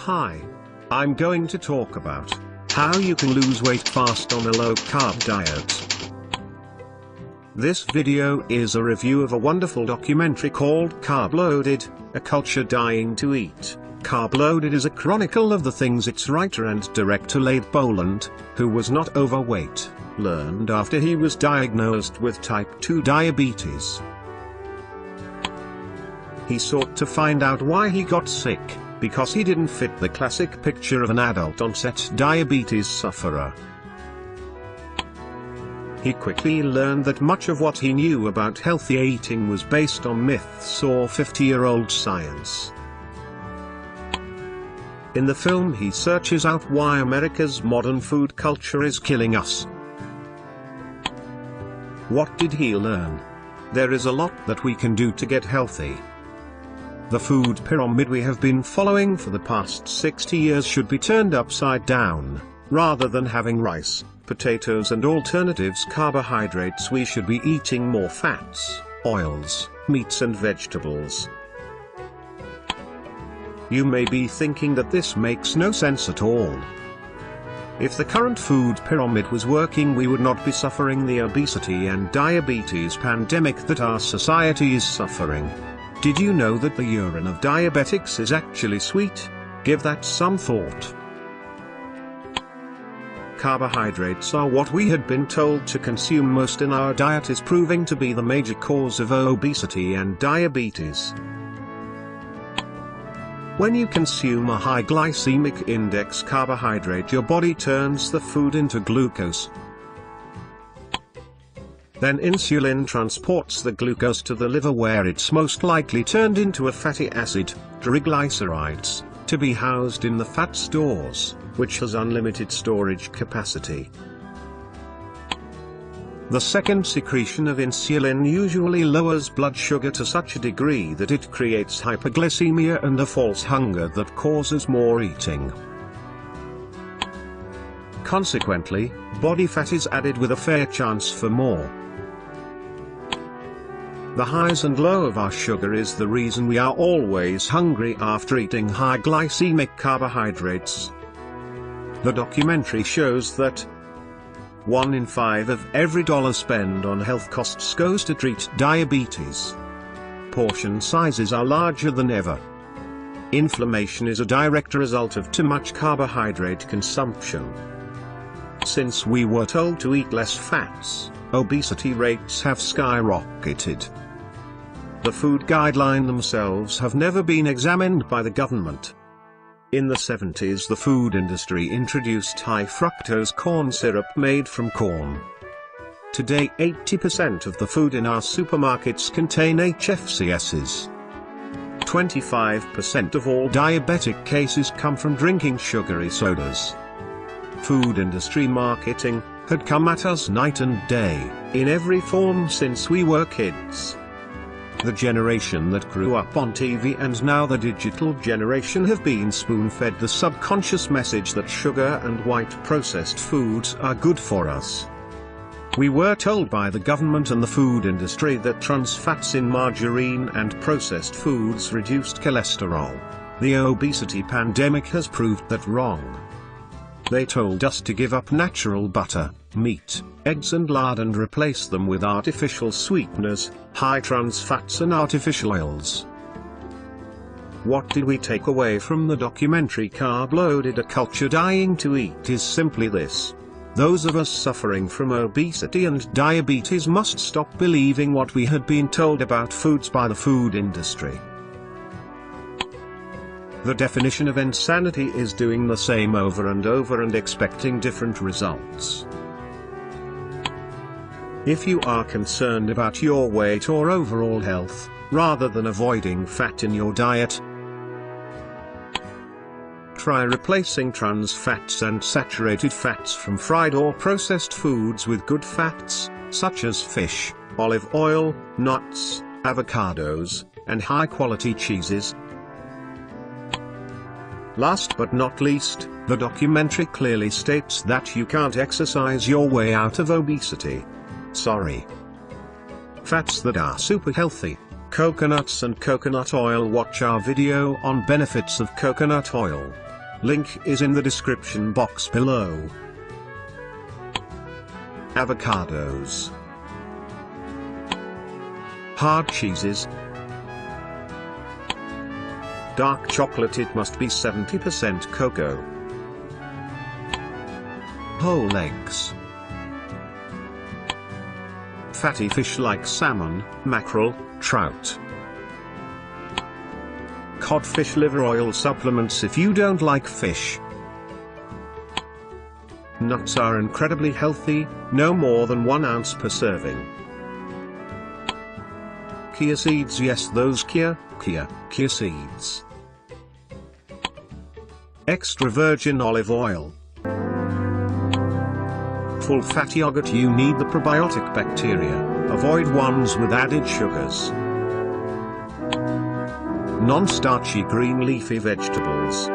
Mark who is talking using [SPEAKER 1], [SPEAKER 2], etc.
[SPEAKER 1] Hi. I'm going to talk about how you can lose weight fast on a low-carb diet. This video is a review of a wonderful documentary called Carb Loaded, A Culture Dying to Eat. Carb Loaded is a chronicle of the things its writer and director Laith Boland, who was not overweight, learned after he was diagnosed with type 2 diabetes. He sought to find out why he got sick, because he didn't fit the classic picture of an adult-onset diabetes sufferer. He quickly learned that much of what he knew about healthy eating was based on myths or 50-year-old science. In the film he searches out why America's modern food culture is killing us. What did he learn? There is a lot that we can do to get healthy. The food pyramid we have been following for the past 60 years should be turned upside down. Rather than having rice, potatoes and alternatives carbohydrates, we should be eating more fats, oils, meats and vegetables. You may be thinking that this makes no sense at all. If the current food pyramid was working, we would not be suffering the obesity and diabetes pandemic that our society is suffering. Did you know that the urine of diabetics is actually sweet? Give that some thought. Carbohydrates are what we had been told to consume most in our diet is proving to be the major cause of obesity and diabetes. When you consume a high glycemic index carbohydrate, your body turns the food into glucose. Then insulin transports the glucose to the liver, where it's most likely turned into a fatty acid, triglycerides, to be housed in the fat stores, which has unlimited storage capacity. The second secretion of insulin usually lowers blood sugar to such a degree that it creates hyperglycemia and a false hunger that causes more eating. Consequently, body fat is added with a fair chance for more. The highs and low of our sugar is the reason we are always hungry after eating high glycemic carbohydrates. The documentary shows that 1 in 5 of every dollar spent on health costs goes to treat diabetes. Portion sizes are larger than ever. Inflammation is a direct result of too much carbohydrate consumption. Since we were told to eat less fats, obesity rates have skyrocketed. The food guidelines themselves have never been examined by the government. In the 70s, the food industry introduced high fructose corn syrup made from corn. Today 80% of the food in our supermarkets contain HFCSs. 25% of all diabetic cases come from drinking sugary sodas. Food industry marketing had come at us night and day, in every form since we were kids. The generation that grew up on TV and now the digital generation have been spoon-fed the subconscious message that sugar and white processed foods are good for us. We were told by the government and the food industry that trans fats in margarine and processed foods reduced cholesterol. The obesity pandemic has proved that wrong. They told us to give up natural butter, meat, eggs and lard and replace them with artificial sweeteners, high trans fats and artificial oils. What did we take away from the documentary Carb Loaded, A Culture Dying to Eat is simply this. Those of us suffering from obesity and diabetes must stop believing what we had been told about foods by the food industry. The definition of insanity is doing the same over and over and expecting different results. If you are concerned about your weight or overall health, rather than avoiding fat in your diet, try replacing trans fats and saturated fats from fried or processed foods with good fats, such as fish, olive oil, nuts, avocados, and high-quality cheeses. Last but not least, the documentary clearly states that you can't exercise your way out of obesity. Sorry. Fats that are super healthy. Coconuts and coconut oil. Watch our video on benefits of coconut oil. Link is in the description box below. Avocados. Hard cheeses. Dark chocolate, it must be 70% cocoa. Whole eggs. Fatty fish like salmon, mackerel, trout. Codfish liver oil supplements if you don't like fish. Nuts are incredibly healthy, no more than 1 ounce per serving. Chia seeds, yes, those chia seeds. Extra virgin olive oil. Full fat yogurt, you need the probiotic bacteria, avoid ones with added sugars. Non-starchy green leafy vegetables.